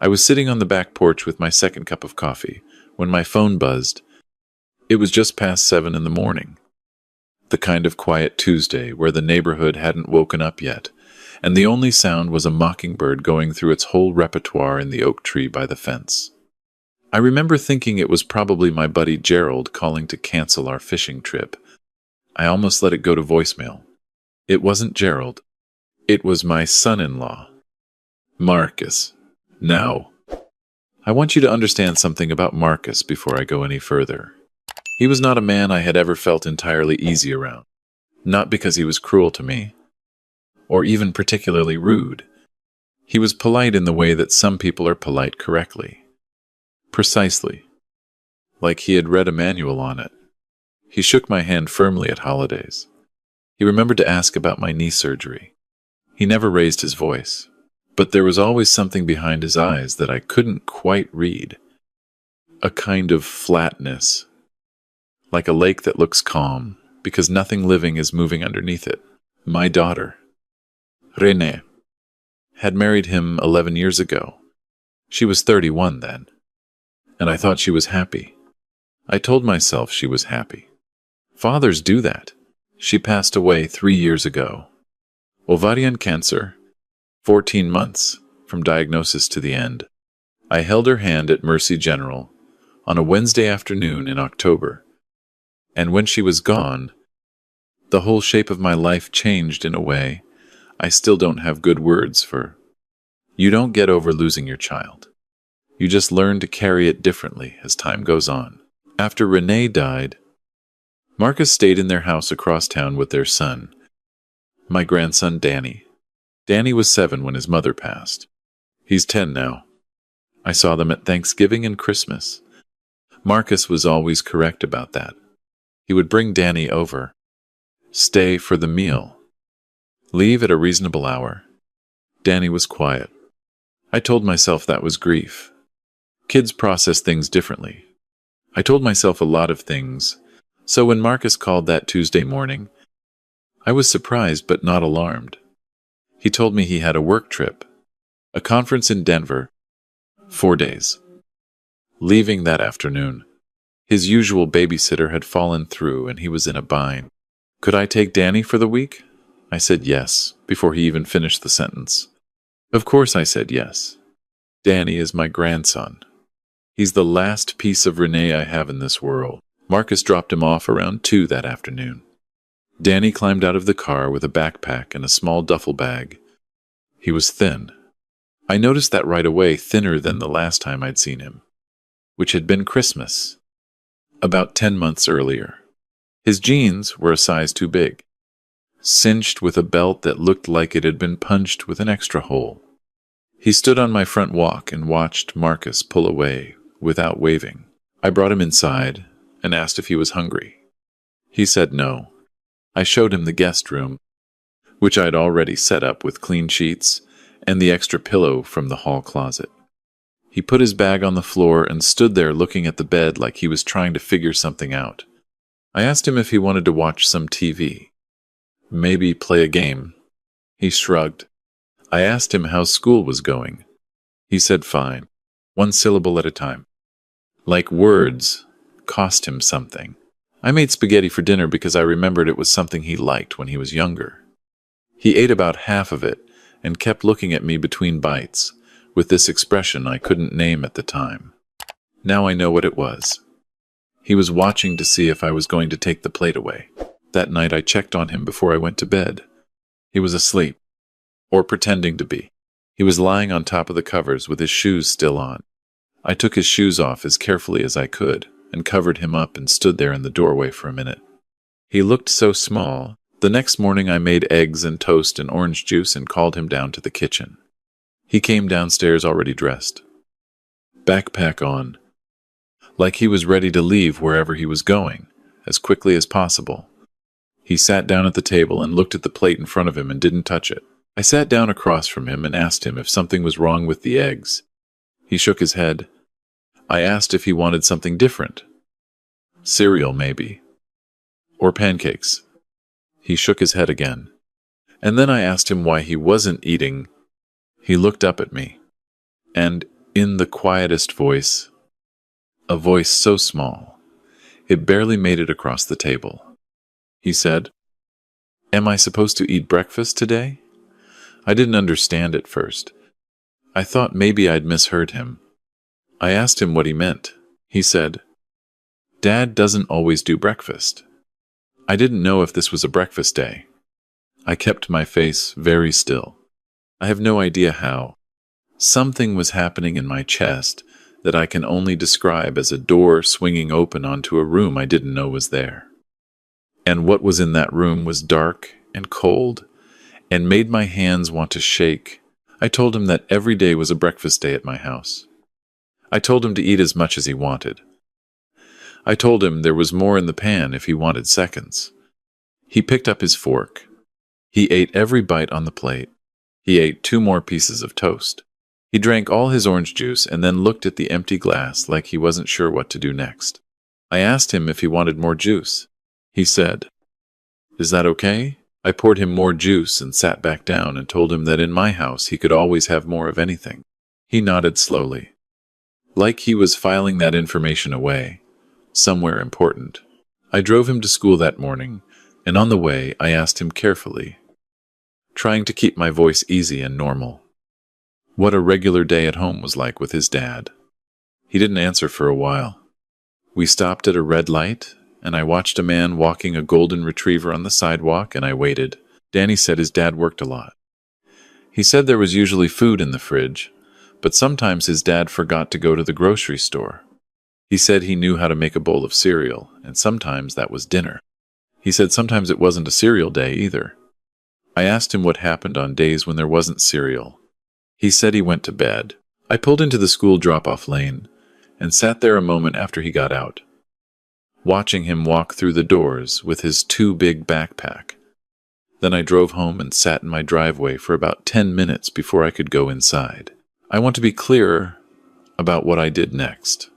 I was sitting on the back porch with my second cup of coffee when my phone buzzed. It was just past 7 in the morning. The kind of quiet Tuesday where the neighborhood hadn't woken up yet, and the only sound was a mockingbird going through its whole repertoire in the oak tree by the fence. I remember thinking it was probably my buddy Gerald calling to cancel our fishing trip. I almost let it go to voicemail. It wasn't Gerald. It was my son-in-law, Marcus. Now, I want you to understand something about Marcus before I go any further. He was not a man I had ever felt entirely easy around. Not because he was cruel to me, or even particularly rude. He was polite in the way that some people are polite correctly. Precisely. Like he had read a manual on it. He shook my hand firmly at holidays. He remembered to ask about my knee surgery. He never raised his voice, but there was always something behind his eyes that I couldn't quite read. A kind of flatness, like a lake that looks calm, because nothing living is moving underneath it. My daughter, Renée, had married him 11 years ago. She was 31 then, and I thought she was happy. I told myself she was happy. Fathers do that. She passed away 3 years ago. Ovarian cancer, 14 months from diagnosis to the end. I held her hand at Mercy General on a Wednesday afternoon in October, and when she was gone, the whole shape of my life changed in a way I still don't have good words for. You don't get over losing your child. You just learn to carry it differently as time goes on. After Renée died, Marcus stayed in their house across town with their son, my grandson Danny. Danny was 7 when his mother passed. He's 10 now. I saw them at Thanksgiving and Christmas. Marcus was always correct about that. He would bring Danny over, stay for the meal, leave at a reasonable hour. Danny was quiet. I told myself that was grief. Kids process things differently. I told myself a lot of things, so when Marcus called that Tuesday morning, I was surprised but not alarmed. He told me he had a work trip, a conference in Denver, 4 days. Leaving that afternoon. His usual babysitter had fallen through and he was in a bind. Could I take Danny for the week? I said yes, before he even finished the sentence. Of course I said yes. Danny is my grandson. He's the last piece of Renée I have in this world. Marcus dropped him off around 2 that afternoon. Danny climbed out of the car with a backpack and a small duffel bag. He was thin. I noticed that right away, thinner than the last time I'd seen him, which had been Christmas, about 10 months earlier. His jeans were a size too big, cinched with a belt that looked like it had been punched with an extra hole. He stood on my front walk and watched Marcus pull away without waving. I brought him inside and asked if he was hungry. He said no. I showed him the guest room, which I'd already set up with clean sheets and the extra pillow from the hall closet. He put his bag on the floor and stood there looking at the bed like he was trying to figure something out. I asked him if he wanted to watch some TV, maybe play a game. He shrugged. I asked him how school was going. He said fine, 1 syllable at a time. Like words cost him something. I made spaghetti for dinner because I remembered it was something he liked when he was younger. He ate about half of it and kept looking at me between bites, with this expression I couldn't name at the time. Now I know what it was. He was watching to see if I was going to take the plate away. That night I checked on him before I went to bed. He was asleep, or pretending to be. He was lying on top of the covers with his shoes still on. I took his shoes off as carefully as I could and covered him up and stood there in the doorway for a minute. He looked so small. The next morning I made eggs and toast and orange juice and called him down to the kitchen. He came downstairs already dressed, backpack on, like he was ready to leave wherever he was going, as quickly as possible. He sat down at the table and looked at the plate in front of him and didn't touch it. I sat down across from him and asked him if something was wrong with the eggs. He shook his head. I asked if he wanted something different. Cereal, maybe. Or pancakes. He shook his head again. And then I asked him why he wasn't eating. He looked up at me, and In the quietest voice, a voice so small, it barely made it across the table. He said, "Am I supposed to eat breakfast today?" I didn't understand at first. I thought maybe I'd misheard him. I asked him what he meant. He said, "Dad doesn't always do breakfast." I didn't know if this was a breakfast day. I kept my face very still. I have no idea how. Something was happening in my chest that I can only describe as a door swinging open onto a room I didn't know was there. And what was in that room was dark and cold and made my hands want to shake. I told him that every day was a breakfast day at my house. I told him to eat as much as he wanted. I told him there was more in the pan if he wanted seconds. He picked up his fork. He ate every bite on the plate. He ate 2 more pieces of toast. He drank all his orange juice and then looked at the empty glass like he wasn't sure what to do next. I asked him if he wanted more juice. He said, "Is that okay?" I poured him more juice and sat back down and told him that in my house he could always have more of anything. He nodded slowly, like he was filing that information away, somewhere important. I drove him to school that morning, and on the way I asked him carefully, trying to keep my voice easy and normal, what a regular day at home was like with his dad. He didn't answer for a while. We stopped at a red light, and I watched a man walking a golden retriever on the sidewalk, and I waited. Danny said his dad worked a lot. He said there was usually food in the fridge, but sometimes his dad forgot to go to the grocery store. He said he knew how to make a bowl of cereal, and sometimes that was dinner. He said sometimes it wasn't a cereal day either. I asked him what happened on days when there wasn't cereal. He said he went to bed. I pulled into the school drop-off lane and sat there a moment after he got out, watching him walk through the doors with his too big backpack. Then I drove home and sat in my driveway for about 10 minutes before I could go inside. I want to be clearer about what I did next,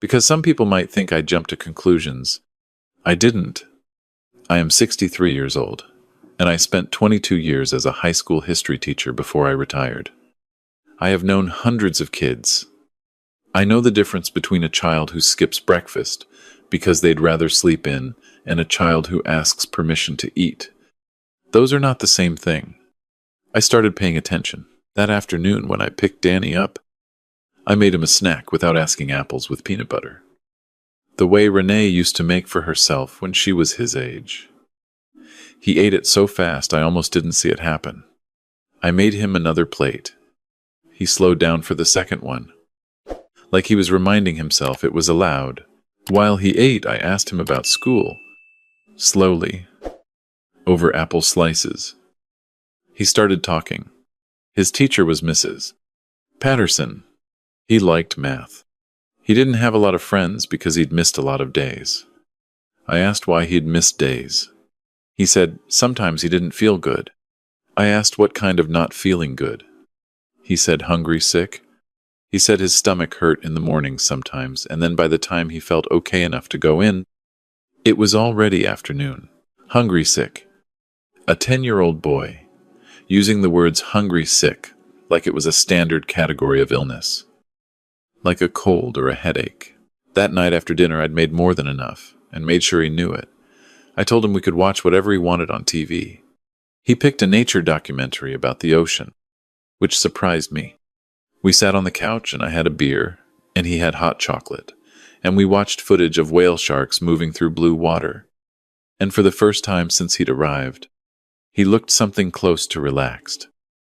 because some people might think I jumped to conclusions. I didn't. I am 63 years old, and I spent 22 years as a high school history teacher before I retired. I have known hundreds of kids. I know the difference between a child who skips breakfast because they'd rather sleep in and a child who asks permission to eat. Those are not the same thing. I started paying attention. That afternoon when I picked Danny up, I made him a snack without asking apples with peanut butter, the way Renee used to make for herself when she was his age. He ate it so fast I almost didn't see it happen. I made him another plate. He slowed down for the second one, like he was reminding himself it was allowed. While he ate, I asked him about school, slowly, over apple slices. He started talking. His teacher was Mrs. Patterson. He liked math. He didn't have a lot of friends because he'd missed a lot of days. I asked why he'd missed days. He said sometimes he didn't feel good. I asked what kind of not feeling good. He said hungry, sick. He said his stomach hurt in the morning sometimes, and then by the time he felt okay enough to go in, it was already afternoon. Hungry, sick. A 10-year-old boy, using the words hungry, sick, like it was a standard category of illness, like a cold or a headache. That night after dinner, I'd made more than enough, and made sure he knew it. I told him we could watch whatever he wanted on TV. He picked a nature documentary about the ocean, which surprised me. We sat on the couch and I had a beer, and he had hot chocolate, and we watched footage of whale sharks moving through blue water. And for the first time since he'd arrived, he looked something close to relaxed.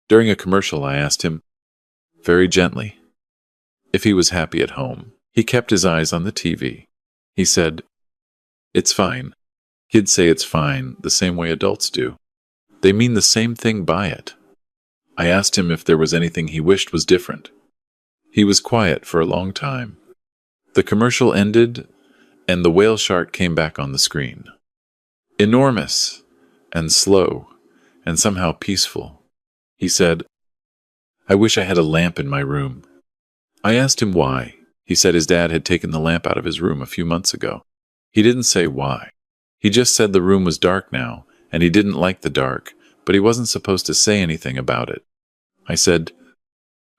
During a commercial, I asked him, very gently, if he was happy at home. He kept his eyes on the TV. He said, "It's fine." Kids say it's fine the same way adults do. They mean the same thing by it. I asked him if there was anything he wished was different. He was quiet for a long time. The commercial ended, and the whale shark came back on the screen. Enormous, and slow, and somehow peaceful. He said, "I wish I had a lamp in my room." I asked him why. He said his dad had taken the lamp out of his room a few months ago. He didn't say why. He just said the room was dark now, and he didn't like the dark, but he wasn't supposed to say anything about it. I said,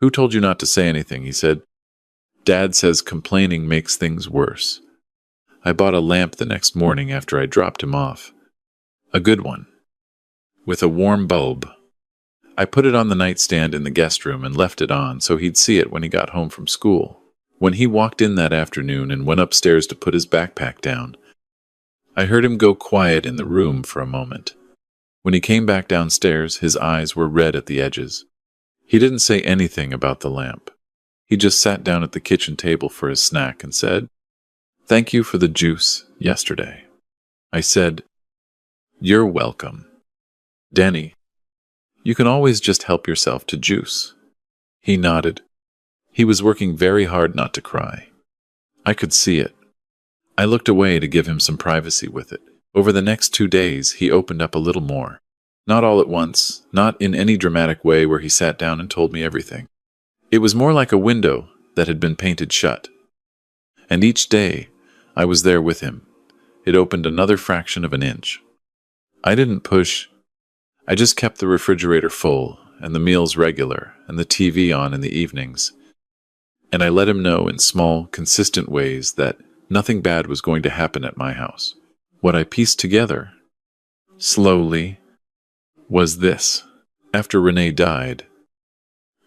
Who told you not to say anything? He said. Dad says complaining makes things worse. I bought a lamp the next morning after I dropped him off. A good one, with a warm bulb. I put it on the nightstand in the guest room and left it on so he'd see it when he got home from school. When he walked in that afternoon and went upstairs to put his backpack down, I heard him go quiet in the room for a moment. When he came back downstairs, his eyes were red at the edges. He didn't say anything about the lamp. He just sat down at the kitchen table for his snack and said, "Thank you for the juice yesterday." I said, "You're welcome. Danny, you can always just help yourself to juice." He nodded. He was working very hard not to cry. I could see it. I looked away to give him some privacy with it. Over the next 2 days, he opened up a little more. Not all at once, not in any dramatic way where he sat down and told me everything. It was more like a window that had been painted shut. And each day, I was there with him. It opened another fraction of an inch. I didn't push. I just kept the refrigerator full, and the meals regular, and the TV on in the evenings. And I let him know in small, consistent ways that nothing bad was going to happen at my house. What I pieced together, slowly, was this. After Renee died,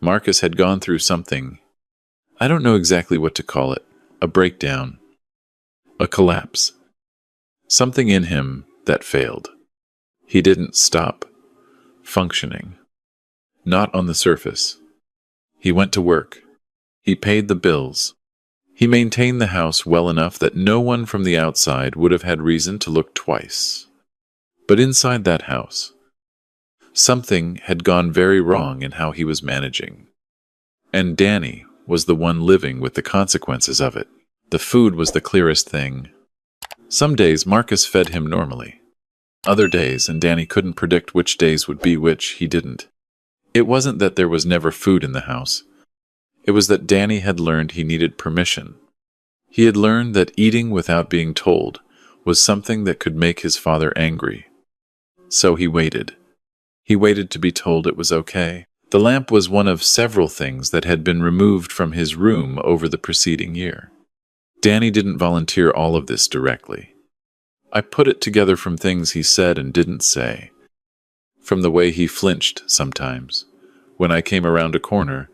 Marcus had gone through something. I don't know exactly what to call it. A breakdown. A collapse. Something in him that failed. He didn't stop functioning. Not on the surface. He went to work. He paid the bills. He maintained the house well enough that no one from the outside would have had reason to look twice. But inside that house, something had gone very wrong in how he was managing. And Danny was the one living with the consequences of it. The food was the clearest thing. Some days Marcus fed him normally. Other days, and Danny couldn't predict which days would be which, he didn't. It wasn't that there was never food in the house. It was that Danny had learned he needed permission. He had learned that eating without being told was something that could make his father angry. So he waited. He waited to be told it was okay. The lamp was one of several things that had been removed from his room over the preceding year. Danny didn't volunteer all of this directly. I put it together from things he said and didn't say. From the way he flinched sometimes, when I came around a corner.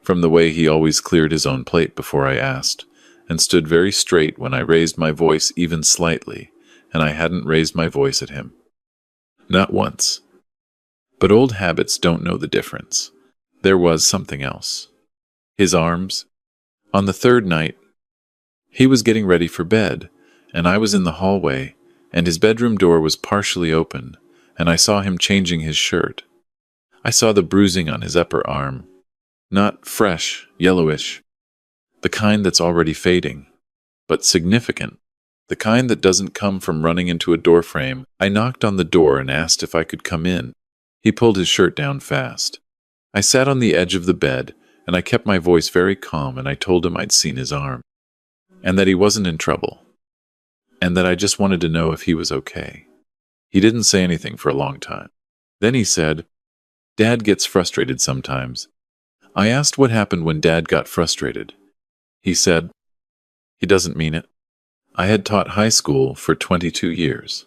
From the way he always cleared his own plate before I asked, and stood very straight when I raised my voice even slightly, and I hadn't raised my voice at him. Not once. But old habits don't know the difference. There was something else. His arms. On the third night, he was getting ready for bed, and I was in the hallway, and his bedroom door was partially open, and I saw him changing his shirt. I saw the bruising on his upper arm. Not fresh, yellowish. The kind that's already fading, but significant. The kind that doesn't come from running into a doorframe. I knocked on the door and asked if I could come in. He pulled his shirt down fast. I sat on the edge of the bed, and I kept my voice very calm, and I told him I'd seen his arm, and that he wasn't in trouble, and that I just wanted to know if he was okay. He didn't say anything for a long time. Then he said, "Dad gets frustrated sometimes." I asked what happened when Dad got frustrated. He said, "He doesn't mean it." I had taught high school for 22 years.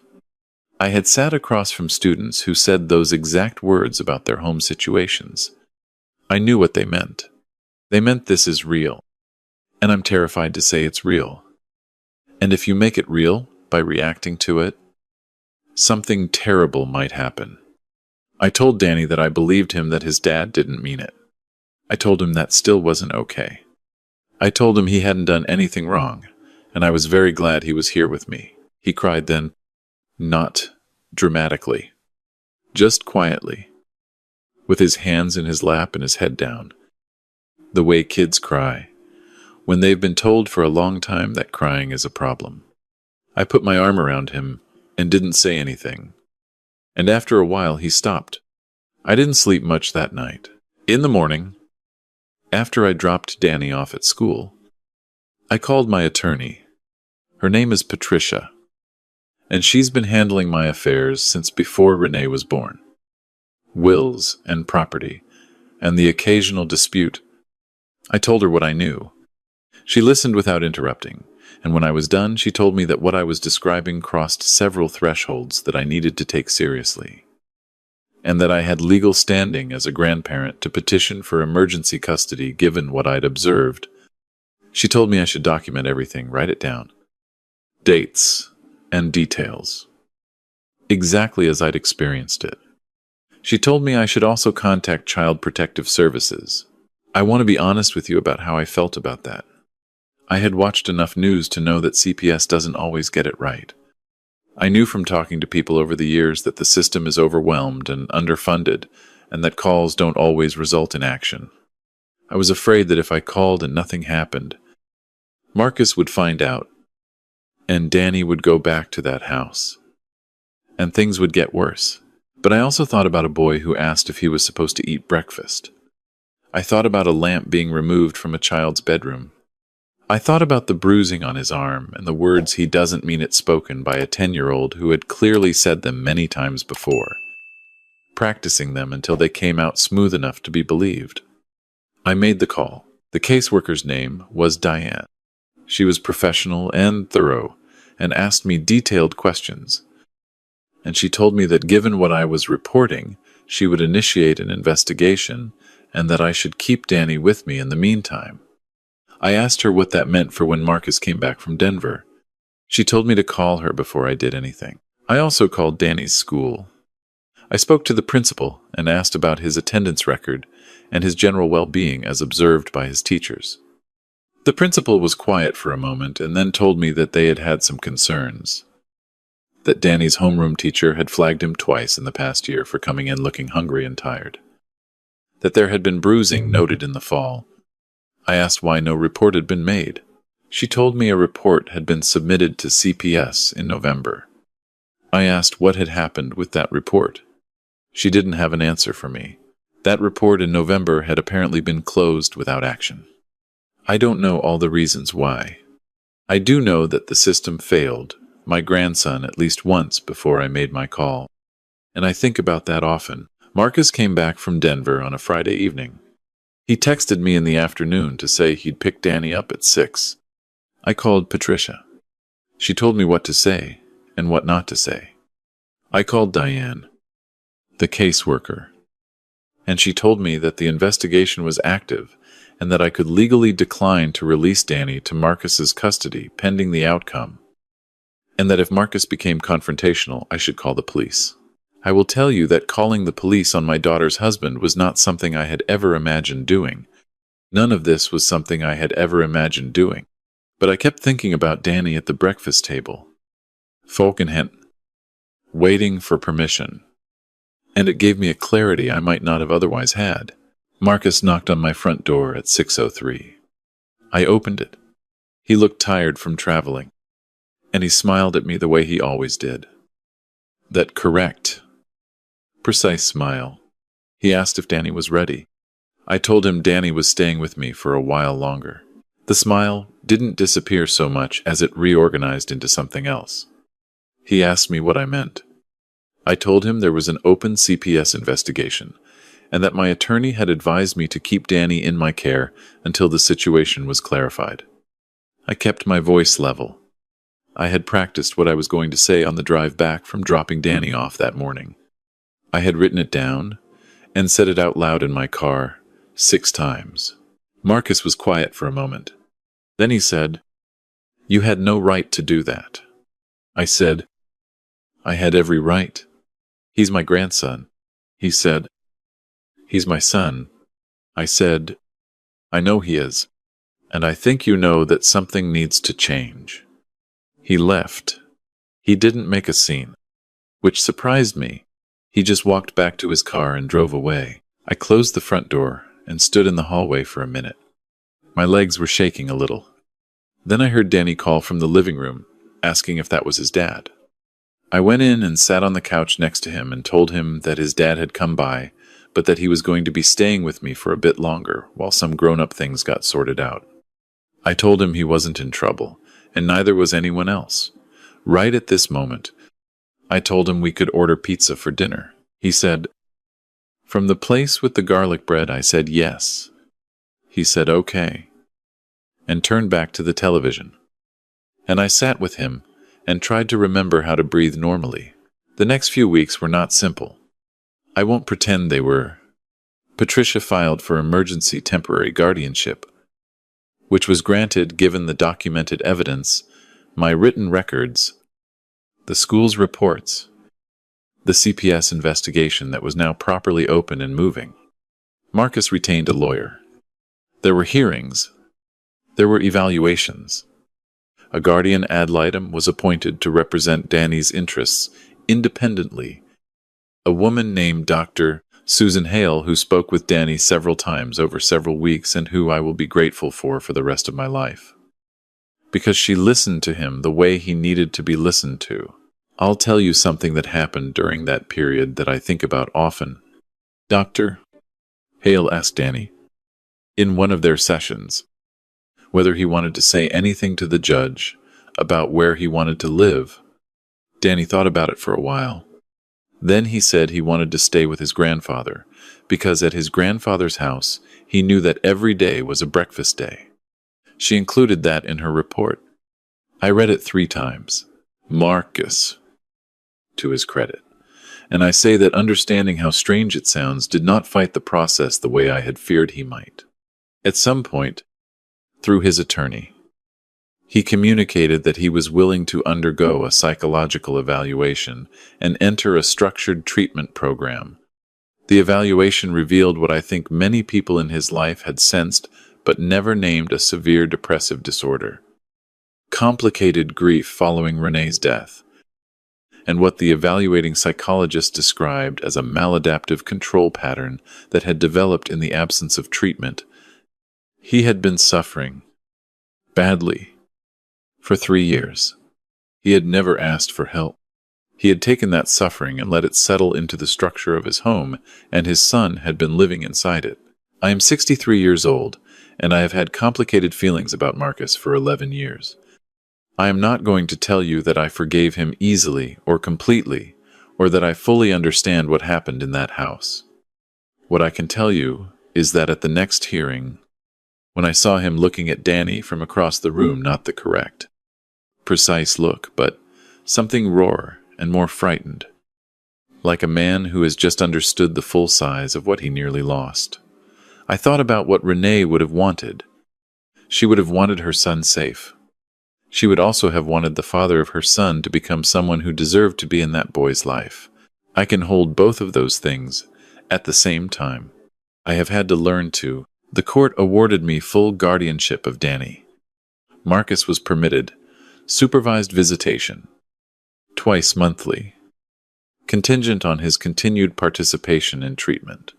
I had sat across from students who said those exact words about their home situations. I knew what they meant. They meant this is real, and I'm terrified to say it's real. And if you make it real by reacting to it, something terrible might happen. I told Danny that I believed him that his dad didn't mean it. I told him that still wasn't okay. I told him he hadn't done anything wrong, and I was very glad he was here with me. He cried then, not dramatically, just quietly, with his hands in his lap and his head down, the way kids cry, when they've been told for a long time that crying is a problem. I put my arm around him and didn't say anything, and after a while he stopped. I didn't sleep much that night. In the morning, after I dropped Danny off at school, I called my attorney. Her name is Patricia, and she's been handling my affairs since before Renee was born. Wills and property, and the occasional dispute. I told her what I knew. She listened without interrupting, and when I was done, she told me that what I was describing crossed several thresholds that I needed to take seriously, and that I had legal standing as a grandparent to petition for emergency custody given what I'd observed. She told me I should document everything, write it down. Dates and details. Exactly as I'd experienced it. She told me I should also contact Child Protective Services. I want to be honest with you about how I felt about that. I had watched enough news to know that CPS doesn't always get it right. I knew from talking to people over the years that the system is overwhelmed and underfunded, and that calls don't always result in action. I was afraid that if I called and nothing happened, Marcus would find out, and Danny would go back to that house, and things would get worse. But I also thought about a boy who asked if he was supposed to eat breakfast. I thought about a lamp being removed from a child's bedroom. I thought about the bruising on his arm and the words "he doesn't mean it" spoken by a 10-year-old who had clearly said them many times before, practicing them until they came out smooth enough to be believed. I made the call. The caseworker's name was Diane. She was professional and thorough, and asked me detailed questions. And she told me that given what I was reporting, she would initiate an investigation, and that I should keep Danny with me in the meantime. I asked her what that meant for when Marcus came back from Denver. She told me to call her before I did anything. I also called Danny's school. I spoke to the principal and asked about his attendance record and his general well-being as observed by his teachers. The principal was quiet for a moment and then told me that they had had some concerns. That Danny's homeroom teacher had flagged him twice in the past year for coming in looking hungry and tired. That there had been bruising noted in the fall. I asked why no report had been made. She told me a report had been submitted to CPS in November. I asked what had happened with that report. She didn't have an answer for me. That report in November had apparently been closed without action. I don't know all the reasons why. I do know that the system failed my grandson at least once before I made my call, and I think about that often. Marcus came back from Denver on a Friday evening. He texted me in the afternoon to say he'd pick Danny up at 6. I called Patricia. She told me what to say and what not to say. I called Diane, the caseworker, and she told me that the investigation was active and that I could legally decline to release Danny to Marcus's custody pending the outcome, and that if Marcus became confrontational, I should call the police. I will tell you that calling the police on my daughter's husband was not something I had ever imagined doing. None of this was something I had ever imagined doing. But I kept thinking about Danny at the breakfast table, Falkenhent, waiting for permission. And it gave me a clarity I might not have otherwise had. Marcus knocked on my front door at 6:03. I opened it. He looked tired from traveling, and he smiled at me the way he always did. That correct, precise smile. He asked if Danny was ready. I told him Danny was staying with me for a while longer. The smile didn't disappear so much as it reorganized into something else. He asked me what I meant. I told him there was an open CPS investigation, and that my attorney had advised me to keep Danny in my care until the situation was clarified. I kept my voice level. I had practiced what I was going to say on the drive back from dropping Danny off that morning. I had written it down and said it out loud in my car 6 times. Marcus was quiet for a moment. Then he said, "You had no right to do that." I said, "I had every right. He's my grandson." He said, "He's my son." I said, "I know he is, and I think you know that something needs to change." He left. He didn't make a scene, which surprised me. He just walked back to his car and drove away. I closed the front door and stood in the hallway for a minute. My legs were shaking a little. Then I heard Danny call from the living room, asking if that was his dad. I went in and sat on the couch next to him and told him that his dad had come by, but that he was going to be staying with me for a bit longer while some grown-up things got sorted out. I told him he wasn't in trouble, and neither was anyone else. Right at this moment, I told him we could order pizza for dinner. He said, From the place with the garlic bread, I said yes. He said okay, and turned back to the television. And I sat with him and tried to remember how to breathe normally. The next few weeks were not simple. I won't pretend they were. Patricia filed for emergency temporary guardianship, which was granted given the documented evidence, my written records, the school's reports, the CPS investigation that was now properly open and moving. Marcus retained a lawyer. There were hearings. There were evaluations. A guardian ad litem was appointed to represent Danny's interests independently. A woman named Dr. Susan Hale, who spoke with Danny several times over several weeks and who I will be grateful for the rest of my life. Because she listened to him the way he needed to be listened to. I'll tell you something that happened during that period that I think about often. Dr. Hale asked Danny, in one of their sessions, whether he wanted to say anything to the judge about where he wanted to live. Danny thought about it for a while. Then he said he wanted to stay with his grandfather, because at his grandfather's house, he knew that every day was a breakfast day. She included that in her report. I read it 3 times. Marcus, to his credit. And I say that understanding how strange it sounds did not fight the process the way I had feared he might. At some point, through his attorney, he communicated that he was willing to undergo a psychological evaluation and enter a structured treatment program. The evaluation revealed what I think many people in his life had sensed but never named: a severe depressive disorder, complicated grief following Renee's death, and what the evaluating psychologist described as a maladaptive control pattern that had developed in the absence of treatment. He had been suffering badly for 3 years. He had never asked for help. He had taken that suffering and let it settle into the structure of his home, and his son had been living inside it. I am 63 years old, and I have had complicated feelings about Marcus for 11 years. I am not going to tell you that I forgave him easily or completely, or that I fully understand what happened in that house. What I can tell you is that at the next hearing, when I saw him looking at Danny from across the room, not the correct, precise look, but something rawer and more frightened, like a man who has just understood the full size of what he nearly lost. I thought about what Renee would have wanted. She would have wanted her son safe. She would also have wanted the father of her son to become someone who deserved to be in that boy's life. I can hold both of those things at the same time. I have had to learn to. The court awarded me full guardianship of Danny. Marcus was permitted supervised visitation, twice monthly, contingent on his continued participation in treatment.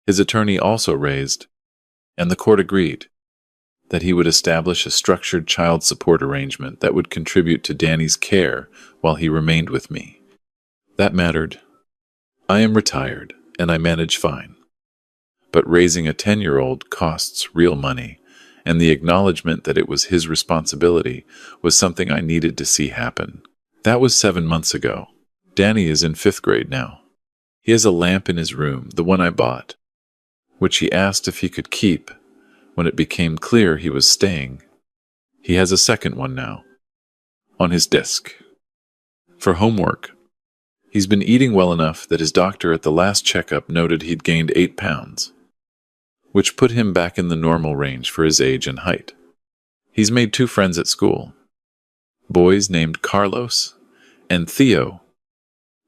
His attorney also raised, and the court agreed, that he would establish a structured child support arrangement that would contribute to Danny's care while he remained with me. That mattered. I am retired, and I manage fine. But raising a 10-year-old costs real money, and the acknowledgement that it was his responsibility was something I needed to see happen. That was 7 months ago. Danny is in 5th grade now. He has a lamp in his room, the one I bought, which he asked if he could keep when it became clear he was staying. He has a second one now, on his desk, for homework. He's been eating well enough that his doctor at the last checkup noted he'd gained 8 pounds, which put him back in the normal range for his age and height. He's made 2 friends at school, boys named Carlos and Theo,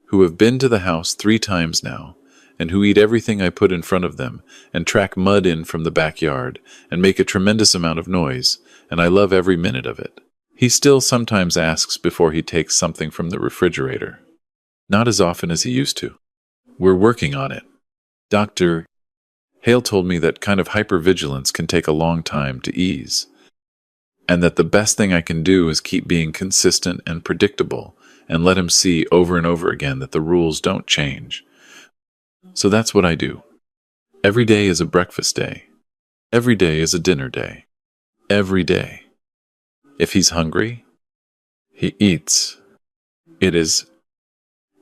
who have been to the house 3 times now, and who eat everything I put in front of them, and track mud in from the backyard, and make a tremendous amount of noise, and I love every minute of it. He still sometimes asks before he takes something from the refrigerator. Not as often as he used to. We're working on it. Dr. Hale told me that kind of hypervigilance can take a long time to ease, and that the best thing I can do is keep being consistent and predictable, and let him see over and over again that the rules don't change. So that's what I do. Every day is a breakfast day. Every day is a dinner day. Every day. If he's hungry, he eats. It is,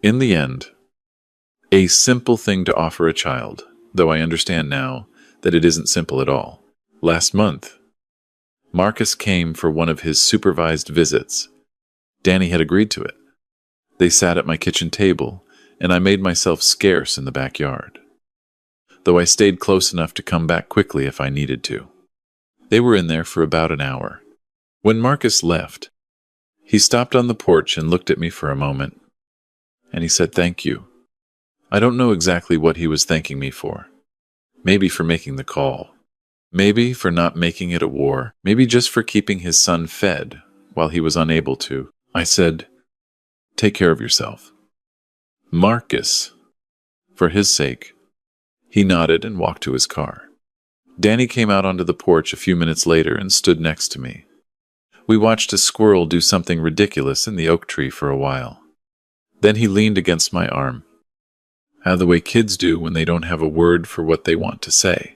in the end, A simple thing to offer a child, though I understand now that it isn't simple at all. Last month, Marcus came for one of his supervised visits. Danny had agreed to it. They sat at my kitchen table, and I made myself scarce in the backyard, though I stayed close enough to come back quickly if I needed to. They were in there for about an hour. When Marcus left, he stopped on the porch and looked at me for a moment, and he said thank you. I don't know exactly what he was thanking me for. Maybe for making the call. Maybe for not making it a war. Maybe just for keeping his son fed while he was unable to. I said, take care of yourself. Marcus, for his sake. He nodded and walked to his car. Danny came out onto the porch a few minutes later and stood next to me. We watched a squirrel do something ridiculous in the oak tree for a while. Then he leaned against my arm. How the way kids do when they don't have a word for what they want to say.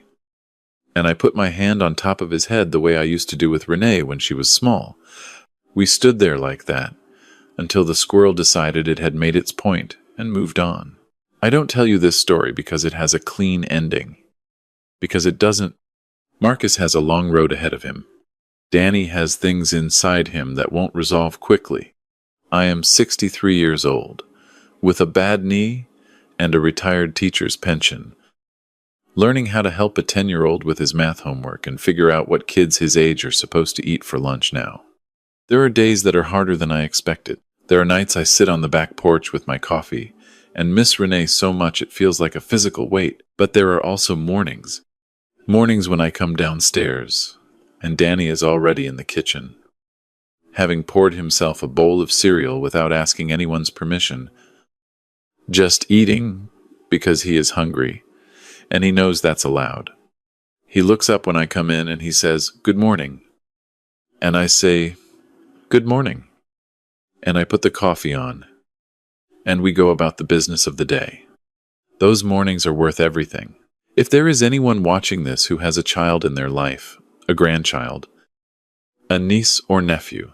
And I put my hand on top of his head the way I used to do with Renee when she was small. We stood there like that until the squirrel decided it had made its point and moved on. I don't tell you this story because it has a clean ending. Because it doesn't. Marcus has a long road ahead of him. Danny has things inside him that won't resolve quickly. I am 63 years old, with a bad knee and a retired teacher's pension, learning how to help a 10-year-old with his math homework and figure out what kids his age are supposed to eat for lunch now. There are days that are harder than I expected. There are nights I sit on the back porch with my coffee and miss Renee so much it feels like a physical weight. But there are also mornings. Mornings when I come downstairs and Danny is already in the kitchen, having poured himself a bowl of cereal without asking anyone's permission, just eating because he is hungry, and he knows that's allowed. He looks up when I come in and he says, "Good morning." And I say, "Good morning." And I put the coffee on, and we go about the business of the day. Those mornings are worth everything. If there is anyone watching this who has a child in their life, a grandchild, a niece or nephew,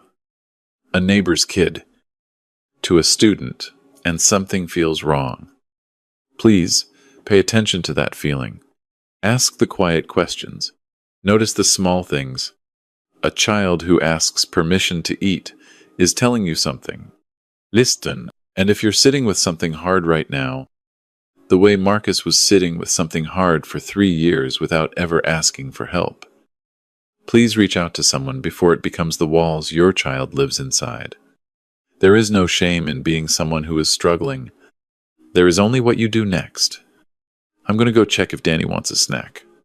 a neighbor's kid, to a student, and something feels wrong, please pay attention to that feeling. Ask the quiet questions. Notice the small things. A child who asks permission to eat is telling you something. Listen. And if you're sitting with something hard right now, the way Marcus was sitting with something hard for 3 years without ever asking for help, please reach out to someone before it becomes the walls your child lives inside. There is no shame in being someone who is struggling. There is only what you do next. I'm going to go check if Danny wants a snack.